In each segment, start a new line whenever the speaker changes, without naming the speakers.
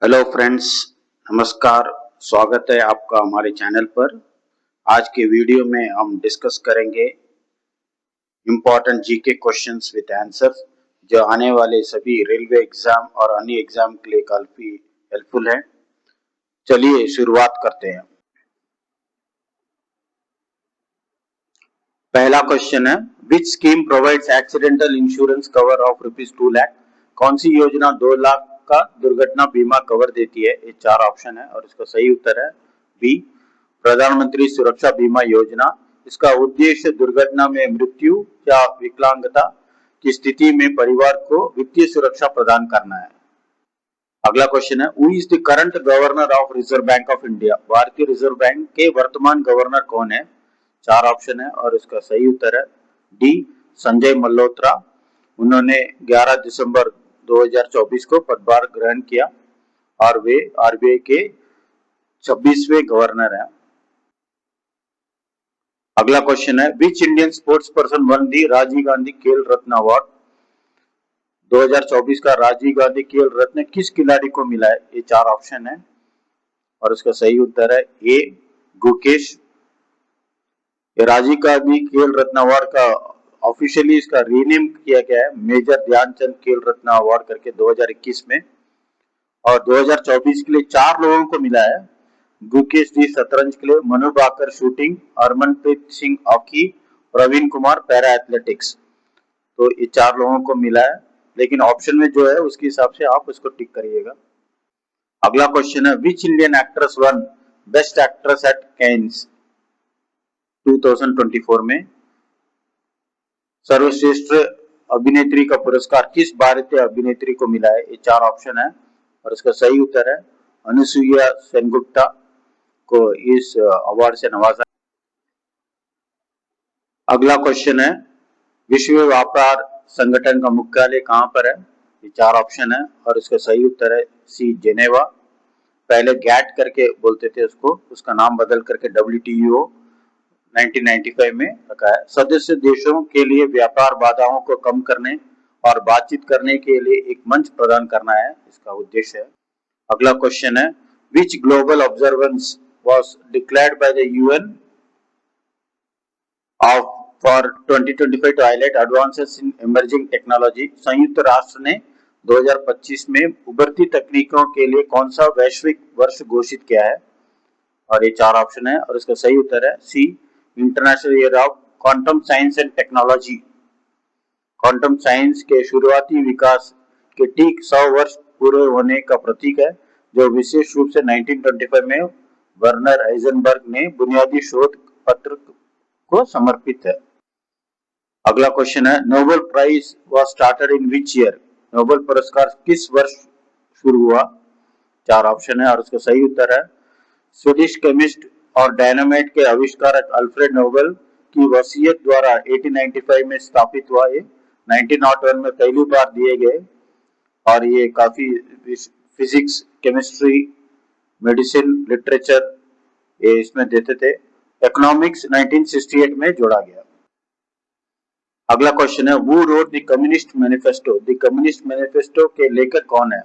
Hello friends, नमस्कार। स्वागत है आपका हमारे चैनल पर। आज के वीडियो में हम डिस्कस करेंगे important GK questions with answers जो आने वाले सभी रेलवे एग्जाम और अन्य एग्जाम के लिए काफी हेल्पफुल है। चलिए शुरुआत करते हैं। पहला क्वेश्चन है, विच scheme provides accidental insurance cover of ₹2 lakh? कौन सी योजना 2 लाख का दुर्घटना बीमा कवर देती है? ये चार ऑप्शन है और इसका सही उत्तर है बी, प्रधानमंत्री सुरक्षा बीमा योजना। इसका उद्देश्य दुर्घटना में मृत्यु या विकलांगता की स्थिति में परिवार को वित्तीय सुरक्षा प्रदान करना है। अगला क्वेश्चन है, who is the current governor of reserve bank of India? भारतीय रिजर्व बैंक के वर्तमान गवर्नर कौन है? चार ऑप्शन है और इसका सही उत्तर है डी, संजय मल्होत्रा। उन्होंने 11 दिसंबर 2024 को पदभार ग्रहण किया और वे आरबीआई के 26वें गवर्नर हैं। अगला क्वेश्चन है, which Indian sports person won the Rajiv Gandhi Khel Ratna award? 2024 का राजीव गांधी खेल रत्न किस खिलाड़ी को मिला है? ये चार ऑप्शन है और इसका सही उत्तर है ए, गुकेश। राजीव गांधी खेल रत्न अवार्ड का ऑफिशियली इसका रीनेम किया गया है मेजर ध्यानचंद खेल रत्न अवार्ड करके 2021 में, और 2024 के लिए चार लोगों को मिला है। गुकेश जी शतरंज के लिए, Manu Bhaker shooting, Harmanpreet Singh hockey, Praveen Kumar para athletics. तो ये चार लोगों को मिला है, लेकिन ऑप्शन में जो है उसके हिसाब से आप उसको टिक करिएगा। अगला क्वेश्चन है, which Indian actress one best actress at cans 2024 में? सर्वश्रेष्ठ अभिनेत्री का पुरस्कार किस भारतीय अभिनेत्री को मिला है? ये चार ऑप्शन है और इसका सही उत्तर है अनुसुईया सेनगुप्ता को इस अवार्ड से नवाजा। अगला क्वेश्चन है, विश्व व्यापार संगठन का मुख्यालय कहां पर है? ये चार ऑप्शन है और इसका सही उत्तर है सी, जेनेवा। पहले गैट करके बोलते थे उसको, उसका नाम बदल करके WTO 1995 में रखा है। सदस्य देशों के लिए व्यापार बाधाओं को कम करने और बातचीत करने के लिए एक मंच प्रदान करना है इसका उद्देश्य है। अगला क्वेश्चन है, which global observance was declared by the UN of for 2025 to highlight advances in emerging technology? संयुक्त राष्ट्र ने 2025 में उभरती तकनीकों के लिए कौन सा वैश्विक वर्ष घोषित किया है? और ये चार ऑप्शन है और इसका सही उत्तर है C, international year of quantum science and technology. Quantum science के शुरुआती विकास के ठीक 100 वर्ष पूरे होने का प्रतीक है, जो विशेष रूप से 1925 में वर्नर हाइजेनबर्ग ने बुनियादी शोध पत्र को समर्पित है। अगला क्वेश्चन है, Nobel prize was started in which year? Nobel पुरस्कार किस वर्ष शुरू हुआ? चार ऑप्शन है और उसका सही उत्तर है स्वीडिश केमिस्ट और डायनामाइट के आविष्कारक अल्फ्रेड नोबेल की वसीयत द्वारा 1895 में स्थापित हुआ। ये 1901 में पहली बार दिए गए और ये काफी फिजिक्स, केमिस्ट्री, मेडिसिन, लिटरेचर ये इसमें देते थे। इकोनॉमिक्स 1968 में जोड़ा गया। अगला क्वेश्चन है, who wrote the communist manifesto? The communist manifesto के लेखक कौन है?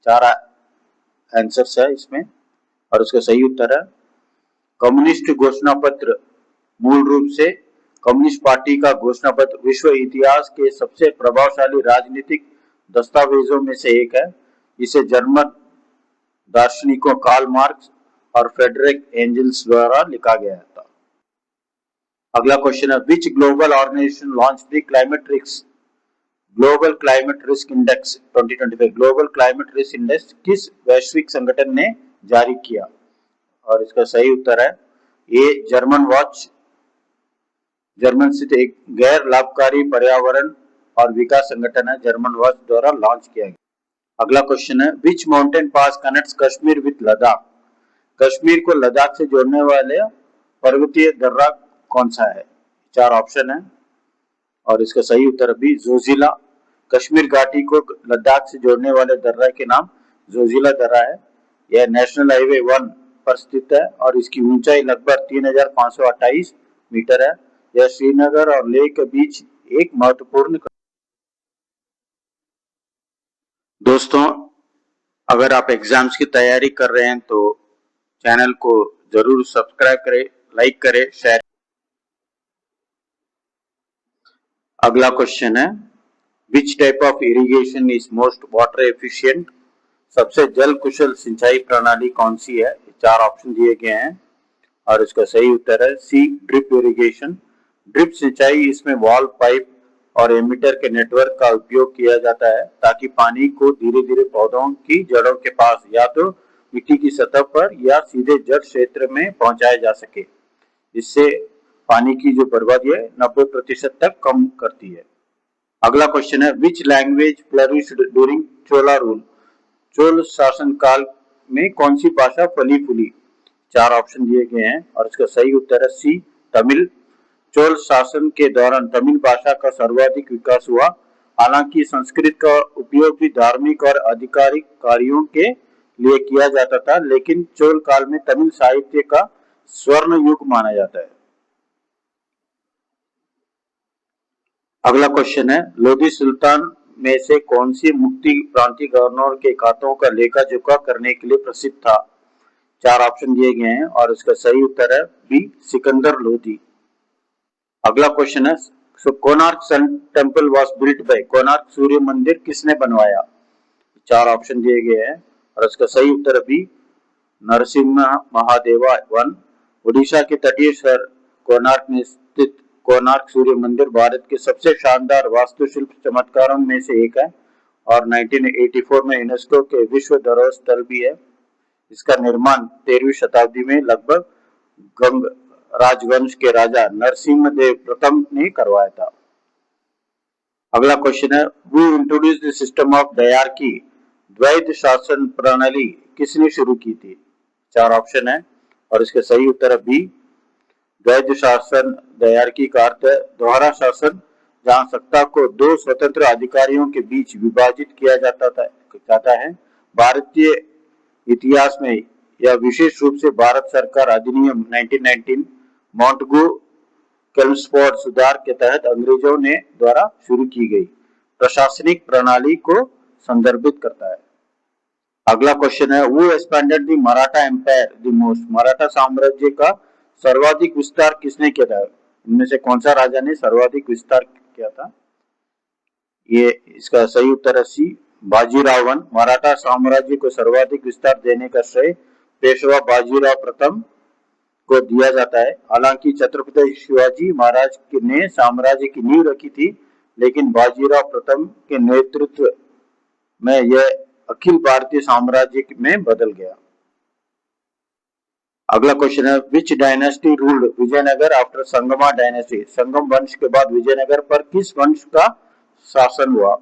चार आंसर्स है इसमें और उसका सही उत्तर है कम्युनिस्ट घोषणा पत्र। मूल रूप से कम्युनिस्ट पार्टी का घोषणा पत्र विश्व इतिहास के सबसे प्रभावशाली राजनीतिक दस्तावेजों में से एक है। इसे जर्मन दार्शनिकों कार्ल मार्क्स और फ्रेडरिक एंजल्स द्वारा लिखा गया था। अगला क्वेश्चन है, which global organization launch the climate risk? Global climate risk index 2025। Global climate risk index किस वैश्विक संगठन ने जारी किया? और इसका सही उत्तर है ए, जर्मन वॉच। जर्मन स्थित एक गैर लाभकारी पर्यावरण और विकास संगठन है, जर्मन वॉच द्वारा लॉन्च किया गया। अगला क्वेश्चन है, which mountain pass connects Kashmir with Ladakh? Kashmir को लद्दाख से जोड़ने वाले पर्वतीय दर्रा कौन सा है? चार ऑप्शन है और इसका सही उत्तर भी जोजिला। कश्मीर घाटी को लद्दाख से जोड़ने वाले दर्रा के नाम जोजिला दर्रा है। यह नेशनल हाईवे 1 पर स्थित है और इसकी ऊंचाई लगभग 3528 मीटर है। यह श्रीनगर और लेह के बीच एक महत्वपूर्ण। दोस्तों, अगर आप एग्जाम्स की तैयारी कर रहे हैं तो चैनल को जरूर सब्सक्राइब करें, लाइक करें, शेयर। अगला क्वेश्चन है, which type of irrigation is most water efficient? सबसे जल कुशल सिंचाई प्रणाली कौन सी है? चार ऑप्शन दिए गए हैं और इसका सही उत्तर है सी, ड्रिप इरिगेशन। ड्रिप सिंचाई, इसमें वॉल, पाइप और एमिटर के नेटवर्क का उपयोग किया जाता है ताकि पानी को धीरे धीरे पौधों की जड़ों के पास या तो मिट्टी की सतह पर या सीधे जड़ क्षेत्र में पहुंचाया जा सके। इससे पानी की जो बर्बादी है 90% तक कम करती है। अगला क्वेश्चन है, which language flourished during Chola rule? Chola शासन काल में कौन सी भाषा फली फूली? चार ऑप्शन दिए गए हैं और इसका सही उत्तर है सी, तमिल। चोल शासन के दौरान तमिल भाषा का सर्वाधिक विकास हुआ। हालांकि संस्कृत का उपयोग भी धार्मिक और आधिकारिक कार्यों के लिए किया जाता था, लेकिन चोल काल में तमिल साहित्य का स्वर्ण युग माना जाता है। अगला क्वेश्चन है, लोधी सुल्तान में से कौन सी मुक्ति प्रांतीय गवर्नर के खातों का लेखा जोखा करने के लिए प्रसिद्ध था? चार ऑप्शन दिए गए हैं और इसका सही उत्तर है बी, सिकंदर लोधी। अगला क्वेश्चन है, so Konark sun temple was built by? Konark सूर्य मंदिर किसने बनवाया? चार ऑप्शन दिए गए हैं और इसका सही उत्तर बी, नरसिम्हा महादेवा वन। ओडिशा के तटीय शहर कोणार्क में स्थित कोणार्क सूर्य मंदिर भारत के सबसे शानदार वास्तुशिल्प चमत्कारों में से एक है और 1984 में यूनेस्को के विश्व धरोहर स्थल भी है। इसका निर्माण 13वीं शताब्दी में लगभग गंग राजवंश के राजा नरसिम्हदेव प्रथम ने करवाया था। अगला क्वेश्चन है, who introduced the system of dyarchy? द्वैध शासन प्रणाली किसने शुरू की थी? चार ऑप्शन है और इसके सही उत्तर है बी, द्वैध शासन। डायरकी का अर्थ है दोहरा शासन, जहां सत्ता को दो स्वतंत्र अधिकारियों के बीच विभाजित किया जाता है। भारतीय इतिहास में यह विशेष रूप से भारत सरकार अधिनियम 1919 मॉन्टगू केल्मसफोर्ड सुधार के तहत अंग्रेजों ने द्वारा शुरू की गई प्रशासनिक प्रणाली को संदर्भित करता है। अगला क्वेश्चन है, who expanded the Maratha empire the most? Maratha साम्राज्य का सर्वाधिक विस्तार किसने किया था? इनमें से कौन सा राजा ने सर्वाधिक विस्तार किया था? ये इसका सही उत्तर है सी, बाजीराव वन। मराठा साम्राज्य को सर्वाधिक विस्तार देने का श्रेय पेशवा बाजीराव प्रथम को दिया जाता है। हालांकि छत्रपति शिवाजी महाराज ने साम्राज्य की नींव रखी थी, लेकिन बाजीराव प्रथम के नेतृत्व में यह अखिल भारतीय साम्राज्य में बदल गया। अगला क्वेश्चन है, which dynasty ruled Vijayanagara after Sangama dynasty? Sangam वंश के बाद विजयनगर पर किस वंश का शासन हुआ?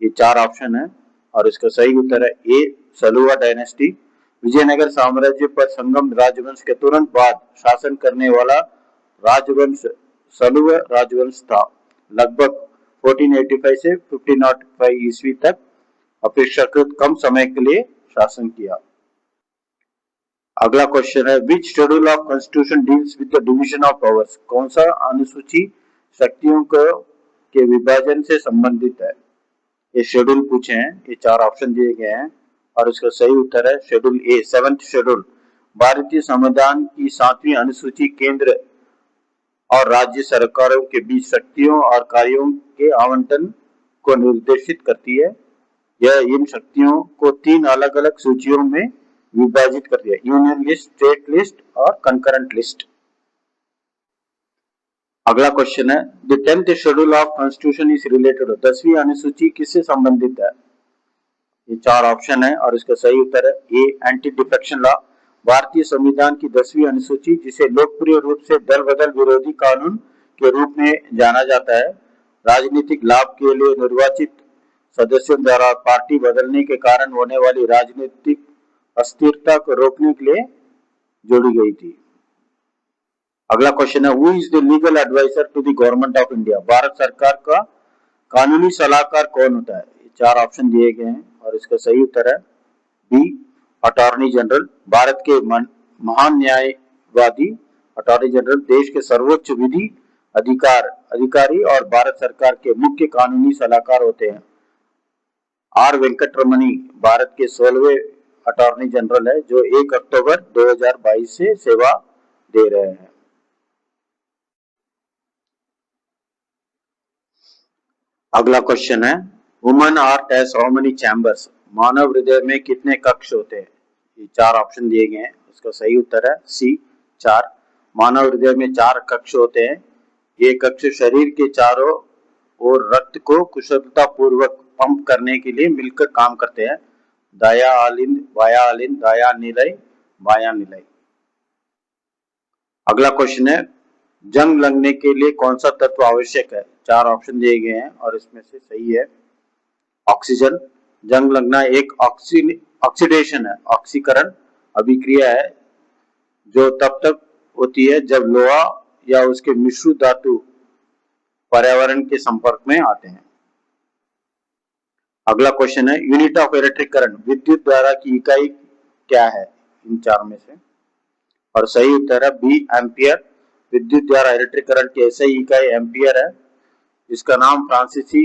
ये चार ऑप्शन है और इसका सही उत्तर है ए, सलुवा डायनेस्टी। विजयनगर साम्राज्य पर संगम राजवंश के तुरंत बाद शासन करने वाला राजवंश सलुवा राजवंश था। लगभग 1485 से 1505 ईस्वी तक अपेक्षाकृत कम समय के लिए शासन किया। अगला क्वेश्चन है, which schedule of constitution deals with the division of powers? कौन सा अनुसूची शक्तियों के विभाजन से संबंधित है? ये शेड्यूल पूछे हैं, ये चार ऑप्शन दिए गए हैं और इसका सही उत्तर है शेड्यूल ए, 7th शेड्यूल। भारतीय संविधान की 7वीं अनुसूची केंद्र और राज्य सरकारों के बीच शक्तियों और कार्यों के आवंटन को निर्देशित करती है। यह इन शक्तियों को तीन अलग अलग सूचियों में विभाजित करती है, यूनियन लिस्ट, स्टेट लिस्ट और कंकरेंट लिस्ट। अगला क्वेश्चन है, the 10th schedule of constitution is related? 10वीं अनुसूची किससे संबंधित है? ये चार ऑप्शन है और इसका सही उत्तर है ए, एंटी डिफेक्शन लॉ। भारतीय संविधान की 10वीं अनुसूची, जिसे लोकप्रिय रूप से दल बदल विरोधी कानून के रूप में जाना जाता है, राजनीतिक लाभ के लिए निर्वाचित सदस्यों द्वारा पार्टी बदलने के कारण होने वाली राजनीतिक अस्थिरता को रोकने के लिए जोड़ी गई थी। अगला क्वेश्चन है, who is the legal adviser to the government of India? भारत सरकार का कानूनी सलाहकार कौन होता है? चार ऑप्शन दिए गए हैं और इसका सही उत्तर है बी, अटॉर्नी जनरल। भारत के महान न्यायवादी अटॉर्नी जनरल देश के सर्वोच्च विधि अधिकारी और भारत सरकार के मुख्य कानूनी सलाहकार होते हैं। आर वेंकटरमणी भारत के 16वें अटॉर्नी जनरल है जो 1 अक्टूबर 2022 से सेवा दे रहे हैं। अगला क्वेश्चन है human heart has how many chambers? मानव हृदय में कितने कक्ष होते हैं? ये 4 ऑप्शन दिए गए हैं, उसका सही उत्तर है सी 4। मानव हृदय में 4 कक्ष होते हैं। ये कक्ष शरीर के चारों ओर रक्त को कुशलता पूर्वक पंप करने के लिए मिलकर काम करते हैं। दाया आलिंद, बाया आलिंद, दाया निलय, बाया निलय। अगला क्वेश्चन है जंग लगने के लिए कौन सा तत्व आवश्यक है? 4 ऑप्शन दिए गए हैं और इसमें से सही है ऑक्सीजन। जंग लगना एक ऑक्सीडेशन है, ऑक्सीकरण अभिक्रिया है जो तब तक होती है जब लोहा या उसके मिश्र धातु पर्यावरण के संपर्क में आते हैं। अगला क्वेश्चन है यूनिट ऑफ इलेक्ट्रिक करंट, विद्युत धारा की इकाई क्या है इन 4 में से? और सही उत्तर है बी एम्पियर। विद्युत धारा इलेक्ट्रिक करंट की ऐसी इकाई एम्पियर है। इसका नाम फ्रांसीसी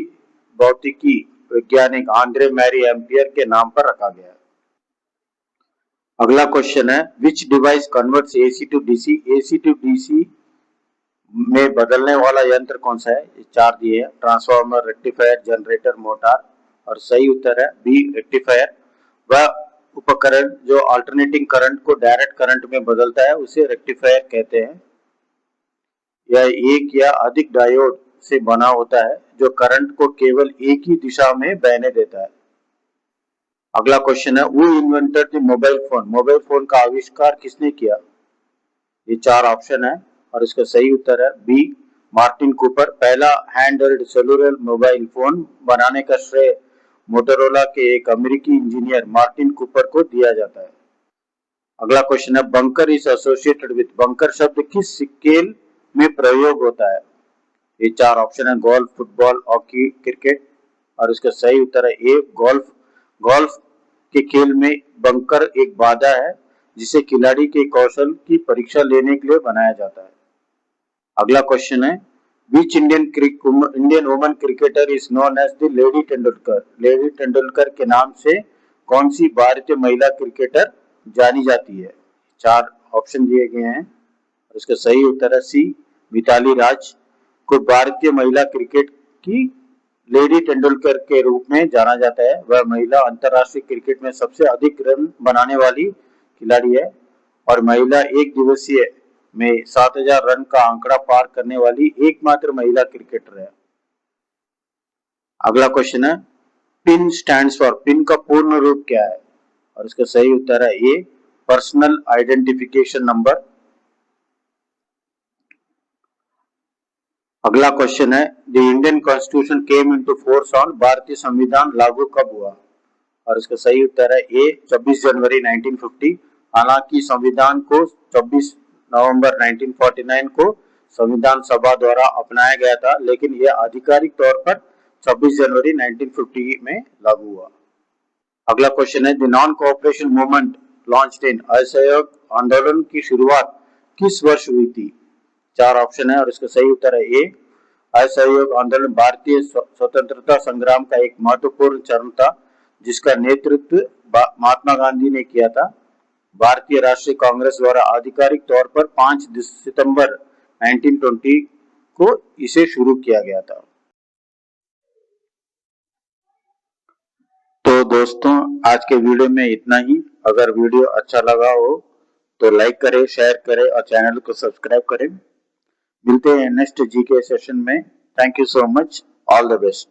भौतिकी वैज्ञानिक आंद्रे मैरी एम्पियर के नाम पर रखा गया है। अगला क्वेश्चन है which device converts AC to DC? AC to DC में बदलने वाला यंत्र कौन सा है? ये 4 दिए हैं ट्रांसफार्मर, रेक्टिफायर, जनरेटर, मोटर। और सही उत्तर है बी रेक्टिफायर। वह उपकरण जो अल्टरनेटिंग करंट को डायरेक्ट करंट में बदलता है उसे रेक्टिफायर कहते हैं। यह एक या अधिक डायोड से बना होता है जो करंट को केवल एक ही दिशा में बहने देता है। अगला क्वेश्चन है who invented the mobile phone? Mobile phone का आविष्कार किसने किया? ये 4 ऑप्शन है और इसका सही उत्तर है बी मार्टिन कूपर। पहला hand held cellular mobile phone बनाने का श्रेय मोटोरोला के एक अमेरिकी इंजीनियर मार्टिन कूपर को दिया जाता है। अगला क्वेश्चन है bunker is associated with? Bunker शब्द किस खेल में प्रयोग होता है? ये 4 ऑप्शन है गोल्फ, फुटबॉल, हॉकी, क्रिकेट। और इसका सही उत्तर है ए गोल्फ। गोल्फ के खेल में बंकर एक बाधा है जिसे खिलाड़ी के कौशल की परीक्षा लेने के लिए बनाया जाता है। अगला क्वेश्चन है which Indian woman cricketer is known as the lady Tendulkar? Lady Tendulkar के नाम से कौन सी भारतीय महिला क्रिकेटर जानी जाती है? 4 ऑप्शन दिए गए हैं और इसका सही उत्तर है सी मिताली राज को भारतीय महिला क्रिकेट की लेडी तेंदुलकर के रूप में जाना जाता है। वह महिला अंतरराष्ट्रीय क्रिकेट में सबसे अधिक रन बनाने वाली खिलाड़ी है और महिला एक दिवसीय में 7000 रन का आंकड़ा पार करने वाली एकमात्र महिला क्रिकेटर है। अगला क्वेश्चन है पिन स्टैंड्स फॉर? पिन का पूर्ण रूप क्या है? और इसका सही उत्तर है ए पर्सनल आइडेंटिफिकेशन नंबर। अगला क्वेश्चन है the Indian constitution came into force on? भारतीय संविधान लागू कब हुआ? और इसका सही उत्तर है ए 26 जनवरी 1950। हालांकि संविधान को 24 नवंबर 1949 को संविधान सभा द्वारा अपनाया गया था लेकिन यह आधिकारिक तौर पर 26 जनवरी 1950 में लागू हुआ। अगला क्वेश्चन है the non cooperation movement launched in? असहयोग आंदोलन की शुरुआत किस वर्ष हुई थी? 4 ऑप्शन है और इसका सही उत्तर है ए असहयोग आंदोलन भारतीय स्वतंत्रता संग्राम का एक महत्वपूर्ण चरण था जिसका नेतृत्व महात्मा गांधी ने किया था। भारतीय राष्ट्रीय कांग्रेस द्वारा आधिकारिक तौर पर 5 सितंबर 1920 को इसे शुरू किया गया था। तो दोस्तों आज के वीडियो में इतना ही। अगर वीडियो अच्छा लगा हो तो लाइक करें, शेयर करें और चैनल को सब्सक्राइब करें। मिलते हैं नेक्स्ट जीके सेशन में। Thank you so much. All the best.